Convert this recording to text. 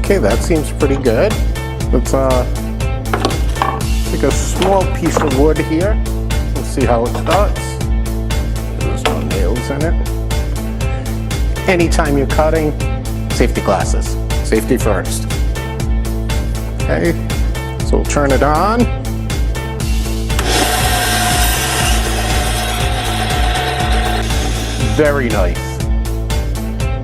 Okay, that seems pretty good. Let's take a small piece of wood here and see how it starts. There's no nails in it. Anytime you're cutting, safety glasses. Safety first. Okay, so we'll turn it on. Very nice.